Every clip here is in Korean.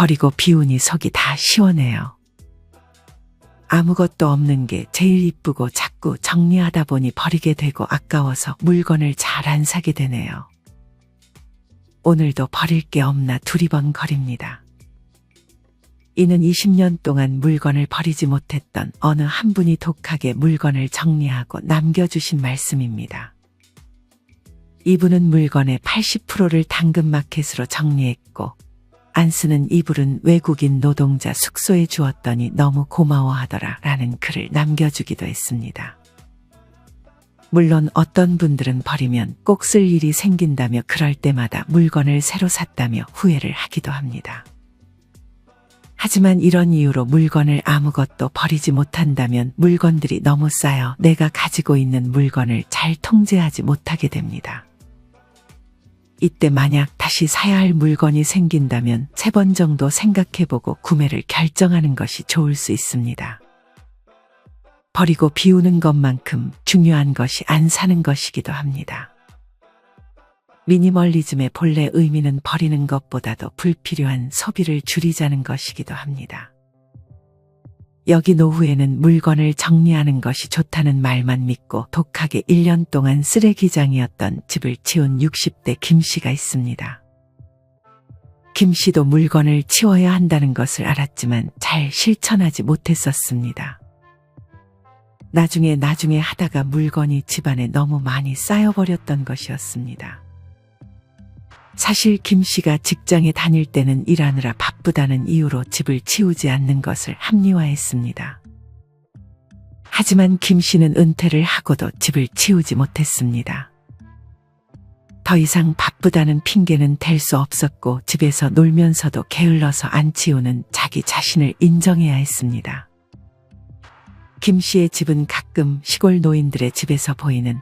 버리고 비우니 속이 다 시원해요. 아무것도 없는 게 제일 이쁘고 자꾸 정리하다 보니 버리게 되고 아까워서 물건을 잘 안 사게 되네요. 오늘도 버릴 게 없나 두리번거립니다. 이는 20년 동안 물건을 버리지 못했던 어느 한 분이 독하게 물건을 정리하고 남겨주신 말씀입니다. 이분은 물건의 80%를 당근마켓으로 정리했고 안 쓰는 이불은 외국인 노동자 숙소에 주었더니 너무 고마워하더라 라는 글을 남겨주기도 했습니다. 물론 어떤 분들은 버리면 꼭 쓸 일이 생긴다며 그럴 때마다 물건을 새로 샀다며 후회를 하기도 합니다. 하지만 이런 이유로 물건을 아무것도 버리지 못한다면 물건들이 너무 쌓여 내가 가지고 있는 물건을 잘 통제하지 못하게 됩니다. 이때 만약 다시 사야 할 물건이 생긴다면 3번 정도 생각해보고 구매를 결정하는 것이 좋을 수 있습니다. 버리고 비우는 것만큼 중요한 것이 안 사는 것이기도 합니다. 미니멀리즘의 본래 의미는 버리는 것보다도 불필요한 소비를 줄이자는 것이기도 합니다. 여기 노후에는 물건을 정리하는 것이 좋다는 말만 믿고 독하게 1년 동안 쓰레기장이었던 집을 치운 60대 김 씨가 있습니다. 김 씨도 물건을 치워야 한다는 것을 알았지만 잘 실천하지 못했었습니다. 나중에 하다가 물건이 집안에 너무 많이 쌓여버렸던 것이었습니다. 사실 김 씨가 직장에 다닐 때는 일하느라 바쁘다는 이유로 집을 치우지 않는 것을 합리화했습니다. 하지만 김 씨는 은퇴를 하고도 집을 치우지 못했습니다. 더 이상 바쁘다는 핑계는 댈 수 없었고 집에서 놀면서도 게을러서 안 치우는 자기 자신을 인정해야 했습니다. 김 씨의 집은 가끔 시골 노인들의 집에서 보이는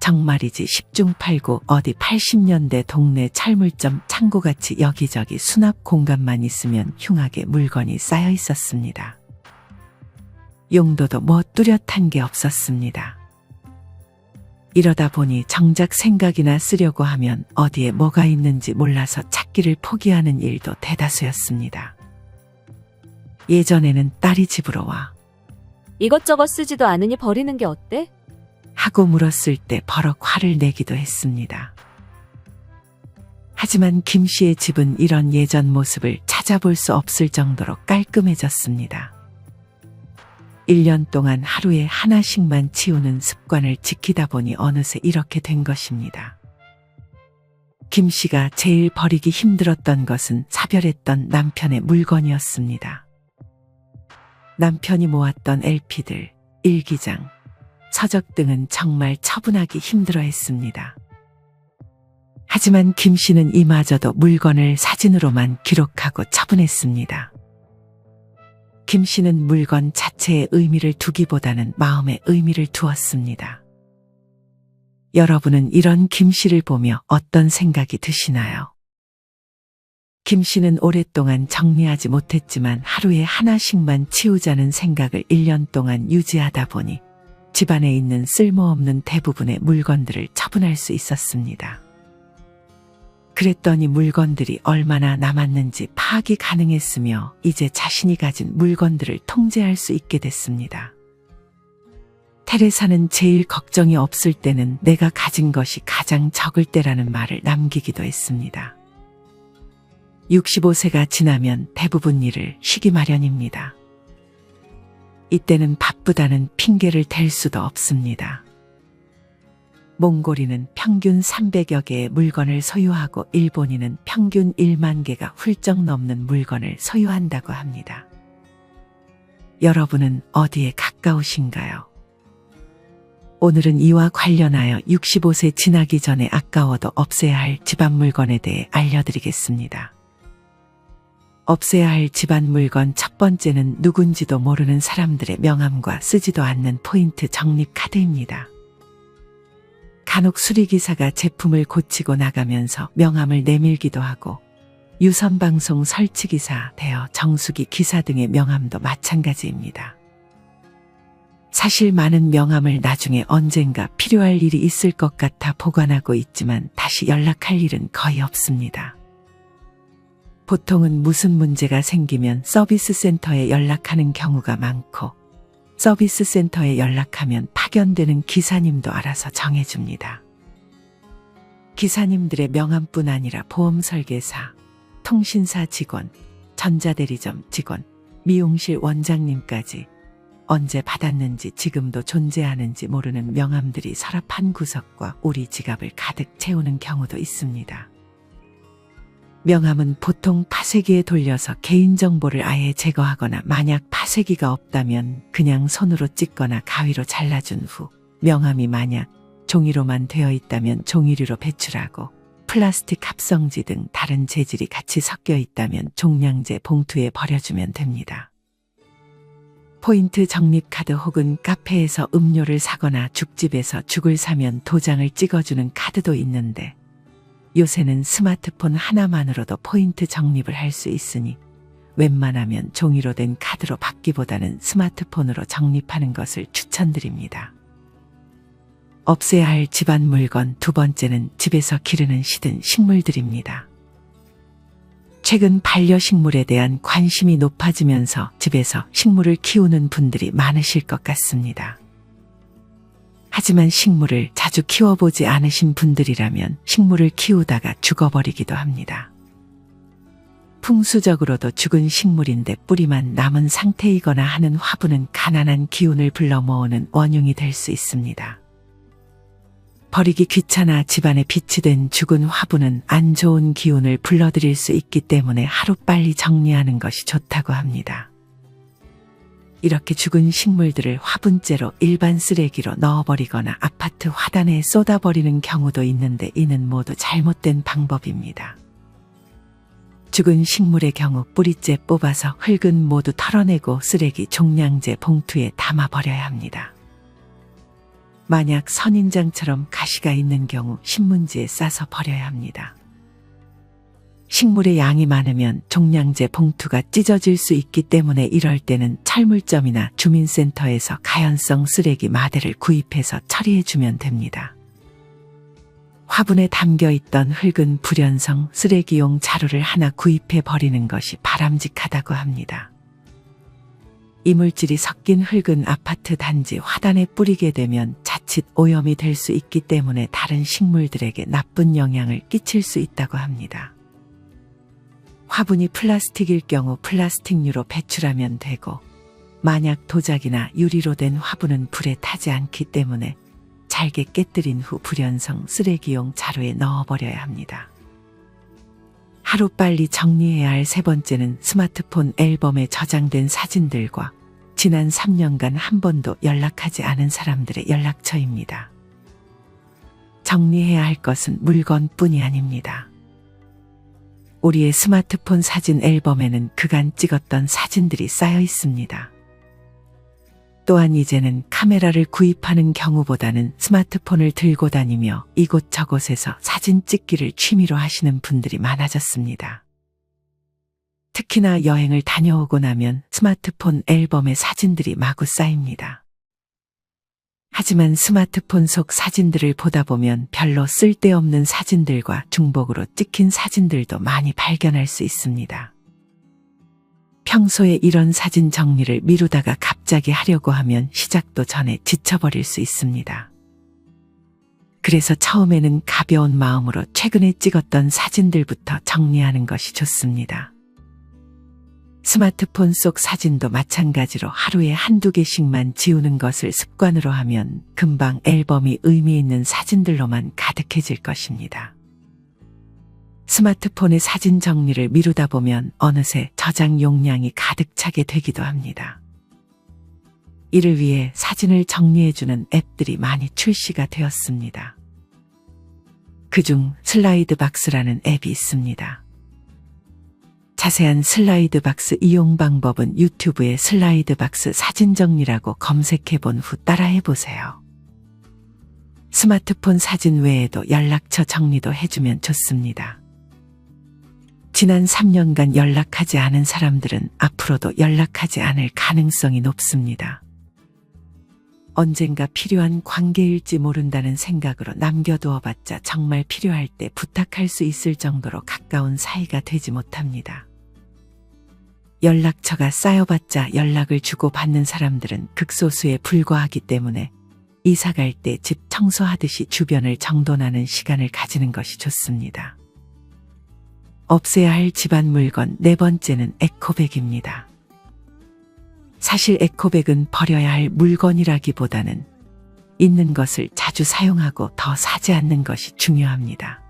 정말이지 10중 8구 어디 80년대 동네 철물점 창고같이 여기저기 수납 공간만 있으면 흉하게 물건이 쌓여 있었습니다. 용도도 뭐 뚜렷한 게 없었습니다. 이러다 보니 정작 생각이나 쓰려고 하면 어디에 뭐가 있는지 몰라서 찾기를 포기하는 일도 대다수였습니다. 예전에는 딸이 집으로 와 이것저것 쓰지도 않으니 버리는 게 어때? 하고 물었을 때 버럭 화를 내기도 했습니다. 하지만 김 씨의 집은 이런 예전 모습을 찾아볼 수 없을 정도로 깔끔해졌습니다. 1년 동안 하루에 하나씩만 치우는 습관을 지키다 보니 어느새 이렇게 된 것입니다. 김 씨가 제일 버리기 힘들었던 것은 사별했던 남편의 물건이었습니다. 남편이 모았던 LP들, 일기장, 서적 등은 정말 처분하기 힘들어했습니다. 하지만 김 씨는 이마저도 물건을 사진으로만 기록하고 처분했습니다. 김 씨는 물건 자체에 의미를 두기보다는 마음에 의미를 두었습니다. 여러분은 이런 김 씨를 보며 어떤 생각이 드시나요? 김 씨는 오랫동안 정리하지 못했지만 하루에 하나씩만 치우자는 생각을 1년 동안 유지하다 보니 집안에 있는 쓸모없는 대부분의 물건들을 처분할 수 있었습니다. 그랬더니 물건들이 얼마나 남았는지 파악이 가능했으며 이제 자신이 가진 물건들을 통제할 수 있게 됐습니다. 테레사는 제일 걱정이 없을 때는 내가 가진 것이 가장 적을 때라는 말을 남기기도 했습니다. 65세가 지나면 대부분 일을 쉬기 마련입니다. 이때는 바쁘다는 핑계를 댈 수도 없습니다. 몽골인은 평균 300여 개의 물건을 소유하고 일본인은 평균 1만 개가 훌쩍 넘는 물건을 소유한다고 합니다. 여러분은 어디에 가까우신가요? 오늘은 이와 관련하여 65세 지나기 전에 아까워도 없애야 할 집안 물건에 대해 알려드리겠습니다. 없애야 할 집안 물건 첫 번째는 누군지도 모르는 사람들의 명함과 쓰지도 않는 포인트 적립 카드입니다. 간혹 수리기사가 제품을 고치고 나가면서 명함을 내밀기도 하고 유선방송 설치기사, 대여, 정수기 기사 등의 명함도 마찬가지입니다. 사실 많은 명함을 나중에 언젠가 필요할 일이 있을 것 같아 보관하고 있지만 다시 연락할 일은 거의 없습니다. 보통은 무슨 문제가 생기면 서비스 센터에 연락하는 경우가 많고 서비스 센터에 연락하면 파견되는 기사님도 알아서 정해줍니다. 기사님들의 명함뿐 아니라 보험 설계사, 통신사 직원, 전자대리점 직원, 미용실 원장님까지 언제 받았는지 지금도 존재하는지 모르는 명함들이 서랍 한 구석과 우리 지갑을 가득 채우는 경우도 있습니다. 명함은 보통 파쇄기에 돌려서 개인정보를 아예 제거하거나 만약 파쇄기가 없다면 그냥 손으로 찍거나 가위로 잘라준 후 명함이 만약 종이로만 되어 있다면 종이류로 배출하고 플라스틱 합성지 등 다른 재질이 같이 섞여 있다면 종량제 봉투에 버려주면 됩니다. 포인트 적립카드 혹은 카페에서 음료를 사거나 죽집에서 죽을 사면 도장을 찍어주는 카드도 있는데 요새는 스마트폰 하나만으로도 포인트 적립을 할 수 있으니 웬만하면 종이로 된 카드로 받기보다는 스마트폰으로 적립하는 것을 추천드립니다. 없애야 할 집안 물건 두 번째는 집에서 기르는 시든 식물들입니다. 최근 반려식물에 대한 관심이 높아지면서 집에서 식물을 키우는 분들이 많으실 것 같습니다. 하지만 식물을 자주 키워보지 않으신 분들이라면 식물을 키우다가 죽어버리기도 합니다. 풍수적으로도 죽은 식물인데 뿌리만 남은 상태이거나 하는 화분은 가난한 기운을 불러 모으는 원흉이 될 수 있습니다. 버리기 귀찮아 집안에 비치된 죽은 화분은 안 좋은 기운을 불러들일 수 있기 때문에 하루빨리 정리하는 것이 좋다고 합니다. 이렇게 죽은 식물들을 화분째로 일반 쓰레기로 넣어버리거나 아파트 화단에 쏟아버리는 경우도 있는데 이는 모두 잘못된 방법입니다. 죽은 식물의 경우 뿌리째 뽑아서 흙은 모두 털어내고 쓰레기 종량제 봉투에 담아버려야 합니다. 만약 선인장처럼 가시가 있는 경우 신문지에 싸서 버려야 합니다. 식물의 양이 많으면 종량제 봉투가 찢어질 수 있기 때문에 이럴 때는 철물점이나 주민센터에서 가연성 쓰레기 마대를 구입해서 처리해주면 됩니다. 화분에 담겨있던 흙은 불연성 쓰레기용 자루를 하나 구입해 버리는 것이 바람직하다고 합니다. 이물질이 섞인 흙은 아파트 단지 화단에 뿌리게 되면 자칫 오염이 될 수 있기 때문에 다른 식물들에게 나쁜 영향을 끼칠 수 있다고 합니다. 화분이 플라스틱일 경우 플라스틱류로 배출하면 되고 만약 도자기나 유리로 된 화분은 불에 타지 않기 때문에 잘게 깨뜨린 후 불연성 쓰레기용 자루에 넣어버려야 합니다. 하루빨리 정리해야 할 세 번째는 스마트폰 앨범에 저장된 사진들과 지난 3년간 한 번도 연락하지 않은 사람들의 연락처입니다. 정리해야 할 것은 물건뿐이 아닙니다. 우리의 스마트폰 사진 앨범에는 그간 찍었던 사진들이 쌓여 있습니다. 또한 이제는 카메라를 구입하는 경우보다는 스마트폰을 들고 다니며 이곳저곳에서 사진 찍기를 취미로 하시는 분들이 많아졌습니다. 특히나 여행을 다녀오고 나면 스마트폰 앨범에 사진들이 마구 쌓입니다. 하지만 스마트폰 속 사진들을 보다 보면 별로 쓸데없는 사진들과 중복으로 찍힌 사진들도 많이 발견할 수 있습니다. 평소에 이런 사진 정리를 미루다가 갑자기 하려고 하면 시작도 전에 지쳐버릴 수 있습니다. 그래서 처음에는 가벼운 마음으로 최근에 찍었던 사진들부터 정리하는 것이 좋습니다. 스마트폰 속 사진도 마찬가지로 하루에 한두 개씩만 지우는 것을 습관으로 하면 금방 앨범이 의미 있는 사진들로만 가득해질 것입니다. 스마트폰의 사진 정리를 미루다 보면 어느새 저장 용량이 가득 차게 되기도 합니다. 이를 위해 사진을 정리해주는 앱들이 많이 출시가 되었습니다. 그중 슬라이드박스라는 앱이 있습니다. 자세한 슬라이드박스 이용 방법은 유튜브에 슬라이드박스 사진 정리라고 검색해 본 후 따라해 보세요. 스마트폰 사진 외에도 연락처 정리도 해주면 좋습니다. 지난 3년간 연락하지 않은 사람들은 앞으로도 연락하지 않을 가능성이 높습니다. 언젠가 필요한 관계일지 모른다는 생각으로 남겨두어봤자 정말 필요할 때 부탁할 수 있을 정도로 가까운 사이가 되지 못합니다. 연락처가 쌓여봤자 연락을 주고받는 사람들은 극소수에 불과하기 때문에 이사 갈 때 집 청소하듯이 주변을 정돈하는 시간을 가지는 것이 좋습니다. 없애야 할 집안 물건 네 번째는 에코백입니다. 사실 에코백은 버려야 할 물건이라기보다는 있는 것을 자주 사용하고 더 사지 않는 것이 중요합니다.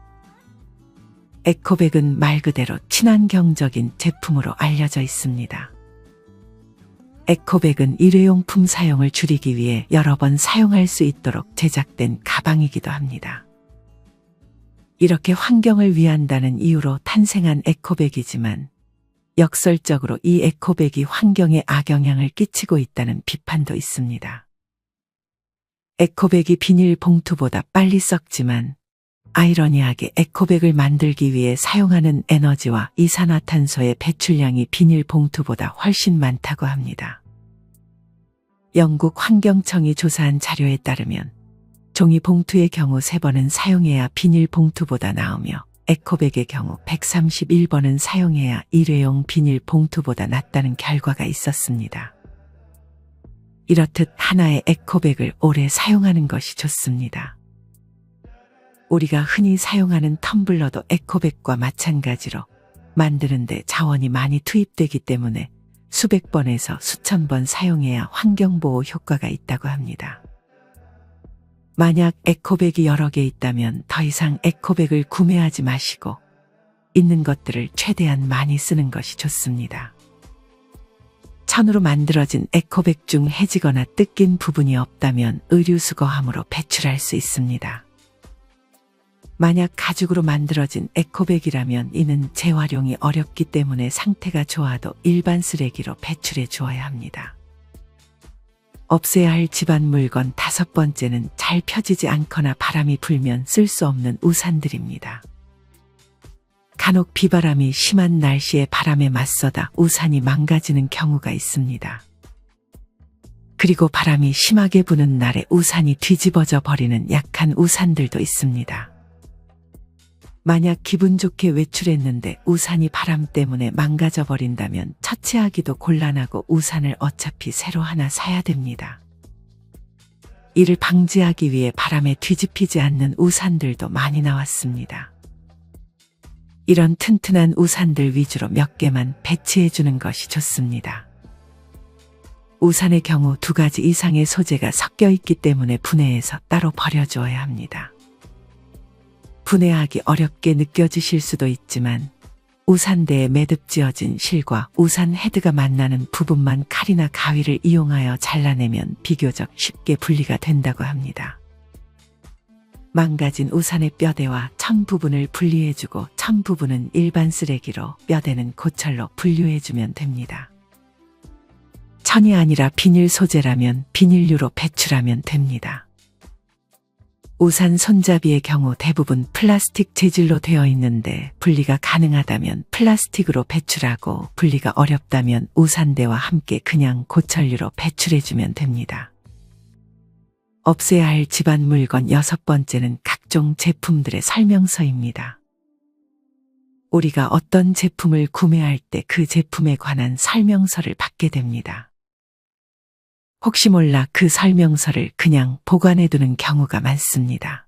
에코백은 말 그대로 친환경적인 제품으로 알려져 있습니다. 에코백은 일회용품 사용을 줄이기 위해 여러 번 사용할 수 있도록 제작된 가방이기도 합니다. 이렇게 환경을 위한다는 이유로 탄생한 에코백이지만 역설적으로 이 에코백이 환경에 악영향을 끼치고 있다는 비판도 있습니다. 에코백이 비닐봉투보다 빨리 썩지만 아이러니하게 에코백을 만들기 위해 사용하는 에너지와 이산화탄소의 배출량이 비닐봉투보다 훨씬 많다고 합니다. 영국 환경청이 조사한 자료에 따르면 종이봉투의 경우 3번은 사용해야 비닐봉투보다 나으며 에코백의 경우 131번은 사용해야 일회용 비닐봉투보다 낫다는 결과가 있었습니다. 이렇듯 하나의 에코백을 오래 사용하는 것이 좋습니다. 우리가 흔히 사용하는 텀블러도 에코백과 마찬가지로 만드는데 자원이 많이 투입되기 때문에 수백 번에서 수천 번 사용해야 환경보호 효과가 있다고 합니다. 만약 에코백이 여러 개 있다면 더 이상 에코백을 구매하지 마시고 있는 것들을 최대한 많이 쓰는 것이 좋습니다. 천으로 만들어진 에코백 중 해지거나 뜯긴 부분이 없다면 의류수거함으로 배출할 수 있습니다. 만약 가죽으로 만들어진 에코백이라면 이는 재활용이 어렵기 때문에 상태가 좋아도 일반 쓰레기로 배출해 주어야 합니다. 없애야 할 집안 물건 5번째는 잘 펴지지 않거나 바람이 불면 쓸 수 없는 우산들입니다. 간혹 비바람이 심한 날씨에 바람에 맞서다 우산이 망가지는 경우가 있습니다. 그리고 바람이 심하게 부는 날에 우산이 뒤집어져 버리는 약한 우산들도 있습니다. 만약 기분 좋게 외출했는데 우산이 바람 때문에 망가져 버린다면 처치하기도 곤란하고 우산을 어차피 새로 하나 사야 됩니다. 이를 방지하기 위해 바람에 뒤집히지 않는 우산들도 많이 나왔습니다. 이런 튼튼한 우산들 위주로 몇 개만 배치해 주는 것이 좋습니다. 우산의 경우 2가지 이상의 소재가 섞여 있기 때문에 분해해서 따로 버려주어야 합니다. 분해하기 어렵게 느껴지실 수도 있지만 우산대에 매듭 지어진 실과 우산 헤드가 만나는 부분만 칼이나 가위를 이용하여 잘라내면 비교적 쉽게 분리가 된다고 합니다. 망가진 우산의 뼈대와 천 부분을 분리해주고 천 부분은 일반 쓰레기로 뼈대는 고철로 분류해주면 됩니다. 천이 아니라 비닐 소재라면 비닐류로 배출하면 됩니다. 우산 손잡이의 경우 대부분 플라스틱 재질로 되어 있는데 분리가 가능하다면 플라스틱으로 배출하고 분리가 어렵다면 우산대와 함께 그냥 고철류로 배출해주면 됩니다. 없애야 할 집안 물건 6번째는 각종 제품들의 설명서입니다. 우리가 어떤 제품을 구매할 때 그 제품에 관한 설명서를 받게 됩니다. 혹시 몰라 그 설명서를 그냥 보관해두는 경우가 많습니다.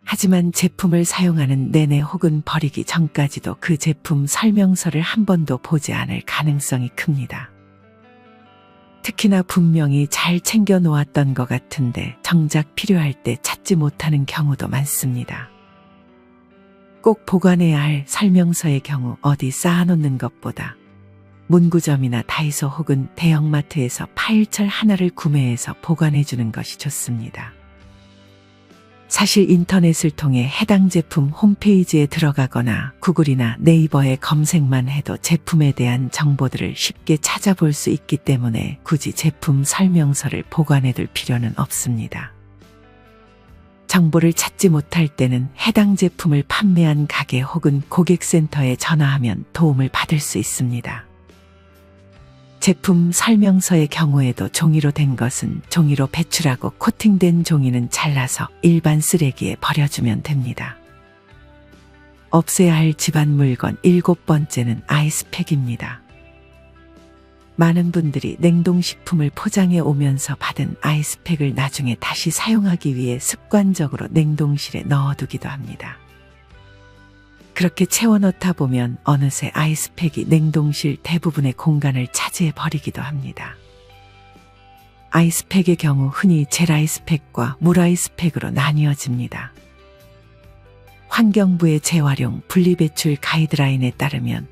하지만 제품을 사용하는 내내 혹은 버리기 전까지도 그 제품 설명서를 한 번도 보지 않을 가능성이 큽니다. 특히나 분명히 잘 챙겨 놓았던 것 같은데 정작 필요할 때 찾지 못하는 경우도 많습니다. 꼭 보관해야 할 설명서의 경우 어디 쌓아놓는 것보다 문구점이나 다이소 혹은 대형마트에서 파일철 하나를 구매해서 보관해주는 것이 좋습니다. 사실 인터넷을 통해 해당 제품 홈페이지에 들어가거나 구글이나 네이버에 검색만 해도 제품에 대한 정보들을 쉽게 찾아볼 수 있기 때문에 굳이 제품 설명서를 보관해둘 필요는 없습니다. 정보를 찾지 못할 때는 해당 제품을 판매한 가게 혹은 고객센터에 전화하면 도움을 받을 수 있습니다. 제품 설명서의 경우에도 종이로 된 것은 종이로 배출하고 코팅된 종이는 잘라서 일반 쓰레기에 버려주면 됩니다. 없애야 할 집안 물건 7번째는 아이스팩입니다. 많은 분들이 냉동식품을 포장해 오면서 받은 아이스팩을 나중에 다시 사용하기 위해 습관적으로 냉동실에 넣어두기도 합니다. 그렇게 채워넣다 보면 어느새 아이스팩이 냉동실 대부분의 공간을 차지해 버리기도 합니다. 아이스팩의 경우 흔히 젤 아이스팩과 물 아이스팩으로 나뉘어집니다. 환경부의 재활용 분리배출 가이드라인에 따르면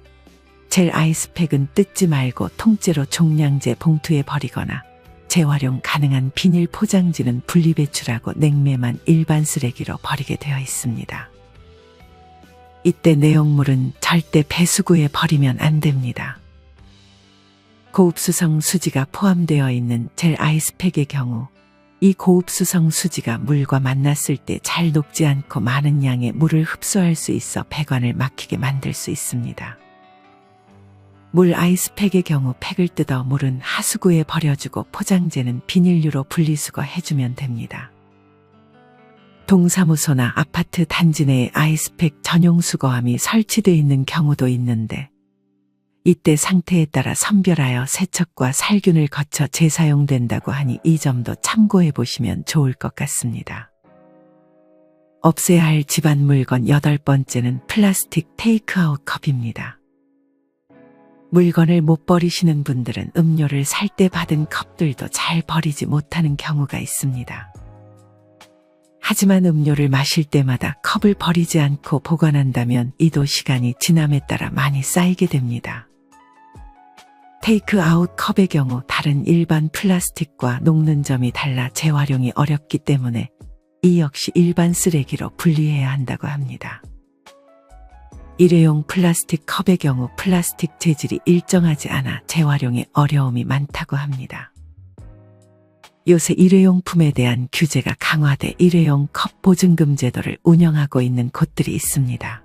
젤 아이스팩은 뜯지 말고 통째로 종량제 봉투에 버리거나 재활용 가능한 비닐 포장지는 분리배출하고 냉매만 일반 쓰레기로 버리게 되어 있습니다. 이때 내용물은 절대 배수구에 버리면 안 됩니다. 고흡수성 수지가 포함되어 있는 젤 아이스팩의 경우 이 고흡수성 수지가 물과 만났을 때 잘 녹지 않고 많은 양의 물을 흡수할 수 있어 배관을 막히게 만들 수 있습니다. 물 아이스팩의 경우 팩을 뜯어 물은 하수구에 버려주고 포장재는 비닐류로 분리수거 해주면 됩니다. 동사무소나 아파트 단지 내에 아이스팩 전용 수거함이 설치되어 있는 경우도 있는데 이때 상태에 따라 선별하여 세척과 살균을 거쳐 재사용된다고 하니 이 점도 참고해 보시면 좋을 것 같습니다. 없애야 할 집안 물건 8번째는 플라스틱 테이크아웃 컵입니다. 물건을 못 버리시는 분들은 음료를 살 때 받은 컵들도 잘 버리지 못하는 경우가 있습니다. 하지만 음료를 마실 때마다 컵을 버리지 않고 보관한다면 이도 시간이 지남에 따라 많이 쌓이게 됩니다. 테이크아웃 컵의 경우 다른 일반 플라스틱과 녹는 점이 달라 재활용이 어렵기 때문에 이 역시 일반 쓰레기로 분리해야 한다고 합니다. 일회용 플라스틱 컵의 경우 플라스틱 재질이 일정하지 않아 재활용에 어려움이 많다고 합니다. 요새 일회용품에 대한 규제가 강화돼 일회용 컵 보증금 제도를 운영하고 있는 곳들이 있습니다.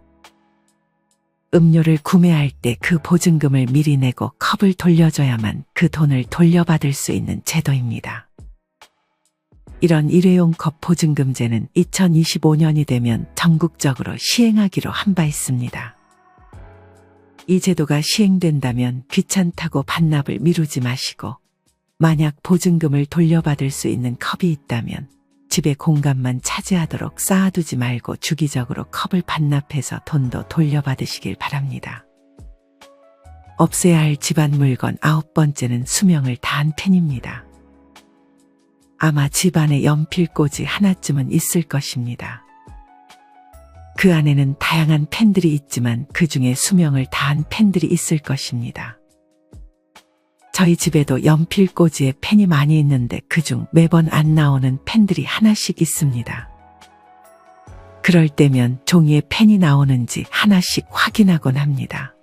음료를 구매할 때 그 보증금을 미리 내고 컵을 돌려줘야만 그 돈을 돌려받을 수 있는 제도입니다. 이런 일회용 컵 보증금제는 2025년이 되면 전국적으로 시행하기로 한 바 있습니다. 이 제도가 시행된다면 귀찮다고 반납을 미루지 마시고 만약 보증금을 돌려받을 수 있는 컵이 있다면 집의 공간만 차지하도록 쌓아두지 말고 주기적으로 컵을 반납해서 돈도 돌려받으시길 바랍니다. 없애야 할 집안 물건 9번째는 수명을 다한 펜입니다. 아마 집안에 연필꽂이 하나쯤은 있을 것입니다. 그 안에는 다양한 펜들이 있지만 그 중에 수명을 다한 펜들이 있을 것입니다. 저희 집에도 연필꽂이에 펜이 많이 있는데 그중 매번 안 나오는 펜들이 하나씩 있습니다. 그럴 때면 종이에 펜이 나오는지 하나씩 확인하곤 합니다.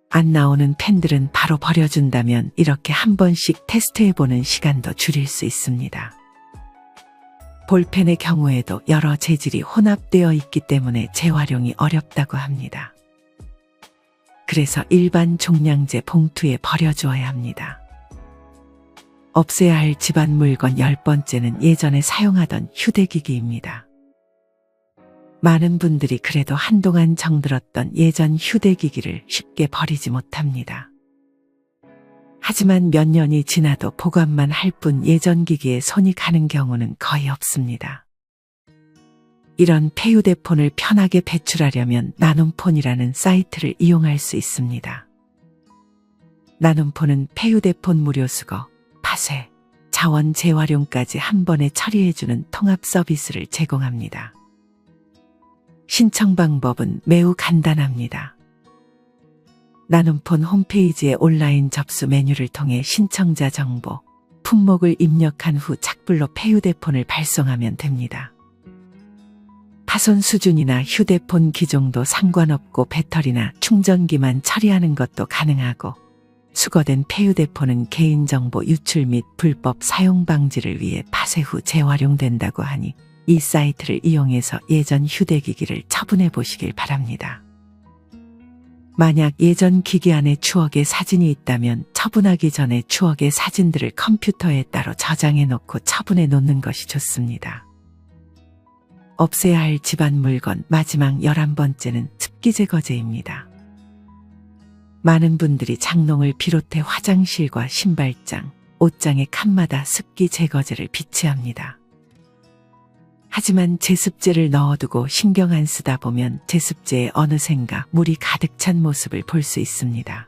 안 나오는 펜들은 바로 버려준다면 이렇게 한 번씩 테스트해보는 시간도 줄일 수 있습니다. 볼펜의 경우에도 여러 재질이 혼합되어 있기 때문에 재활용이 어렵다고 합니다. 그래서 일반 종량제 봉투에 버려주어야 합니다. 없애야 할 집안 물건 10번째는 예전에 사용하던 휴대기기입니다. 많은 분들이 그래도 한동안 정들었던 예전 휴대기기를 쉽게 버리지 못합니다. 하지만 몇 년이 지나도 보관만 할 뿐 예전 기기에 손이 가는 경우는 거의 없습니다. 이런 폐휴대폰을 편하게 배출하려면 나눔폰이라는 사이트를 이용할 수 있습니다. 나눔폰은 폐휴대폰 무료수거, 파쇄, 자원 재활용까지 한 번에 처리해주는 통합 서비스를 제공합니다. 신청 방법은 매우 간단합니다. 나눔폰 홈페이지의 온라인 접수 메뉴를 통해 신청자 정보, 품목을 입력한 후 착불로 폐휴대폰을 발송하면 됩니다. 파손 수준이나 휴대폰 기종도 상관없고 배터리나 충전기만 처리하는 것도 가능하고 수거된 폐휴대폰은 개인정보 유출 및 불법 사용 방지를 위해 파쇄 후 재활용된다고 하니 이 사이트를 이용해서 예전 휴대기기를 처분해 보시길 바랍니다. 만약 예전 기기 안에 추억의 사진이 있다면 처분하기 전에 추억의 사진들을 컴퓨터에 따로 저장해 놓고 처분해 놓는 것이 좋습니다. 없애야 할 집안 물건 마지막 11번째는 습기 제거제입니다. 많은 분들이 장롱을 비롯해 화장실과 신발장, 옷장의 칸마다 습기 제거제를 비치합니다. 하지만 제습제를 넣어두고 신경 안 쓰다 보면 제습제에 어느샌가 물이 가득 찬 모습을 볼 수 있습니다.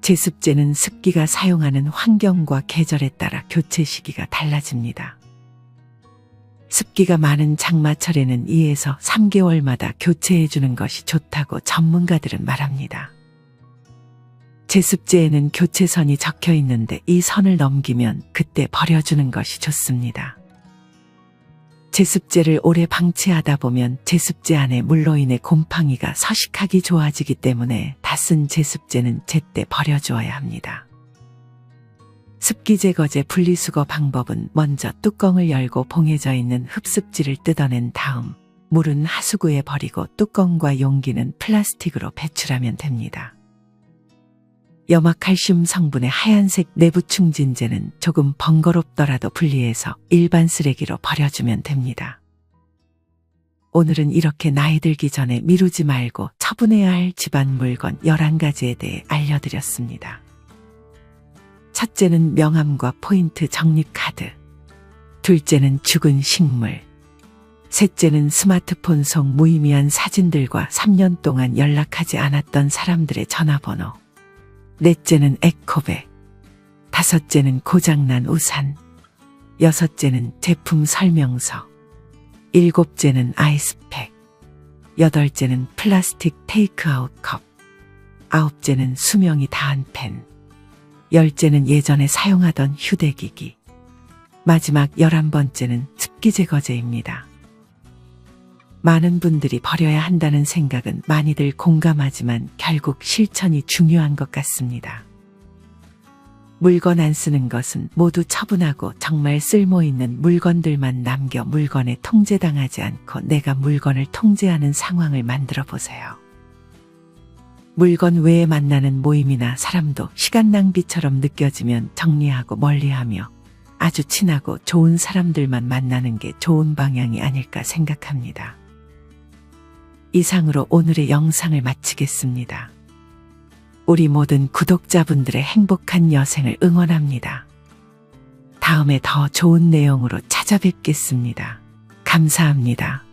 제습제는 습기가 사용하는 환경과 계절에 따라 교체 시기가 달라집니다. 습기가 많은 장마철에는 2에서 3개월마다 교체해 주는 것이 좋다고 전문가들은 말합니다. 제습제에는 교체선이 적혀 있는데 이 선을 넘기면 그때 버려주는 것이 좋습니다. 제습제를 오래 방치하다 보면 제습제 안에 물로 인해 곰팡이가 서식하기 좋아지기 때문에 다 쓴 제습제는 제때 버려주어야 합니다. 습기 제거제 분리수거 방법은 먼저 뚜껑을 열고 봉해져 있는 흡습지를 뜯어낸 다음 물은 하수구에 버리고 뚜껑과 용기는 플라스틱으로 배출하면 됩니다. 염화칼슘 성분의 하얀색 내부 충진제는 조금 번거롭더라도 분리해서 일반 쓰레기로 버려주면 됩니다. 오늘은 이렇게 나이 들기 전에 미루지 말고 처분해야 할 집안 물건 11가지에 대해 알려드렸습니다. 첫째는 명함과 포인트 적립 카드, 둘째는 죽은 식물, 셋째는 스마트폰 속 무의미한 사진들과 3년 동안 연락하지 않았던 사람들의 전화번호, 넷째는 에코백, 다섯째는 고장난 우산, 여섯째는 제품 설명서, 일곱째는 아이스팩, 여덟째는 플라스틱 테이크아웃 컵, 아홉째는 수명이 다한 펜, 열째는 예전에 사용하던 휴대기기, 마지막 11번째는 습기 제거제입니다. 많은 분들이 버려야 한다는 생각은 많이들 공감하지만 결국 실천이 중요한 것 같습니다. 물건 안 쓰는 것은 모두 처분하고 정말 쓸모있는 물건들만 남겨 물건에 통제당하지 않고 내가 물건을 통제하는 상황을 만들어 보세요. 물건 외에 만나는 모임이나 사람도 시간 낭비처럼 느껴지면 정리하고 멀리하며 아주 친하고 좋은 사람들만 만나는 게 좋은 방향이 아닐까 생각합니다. 이상으로 오늘의 영상을 마치겠습니다. 우리 모든 구독자분들의 행복한 여생을 응원합니다. 다음에 더 좋은 내용으로 찾아뵙겠습니다. 감사합니다.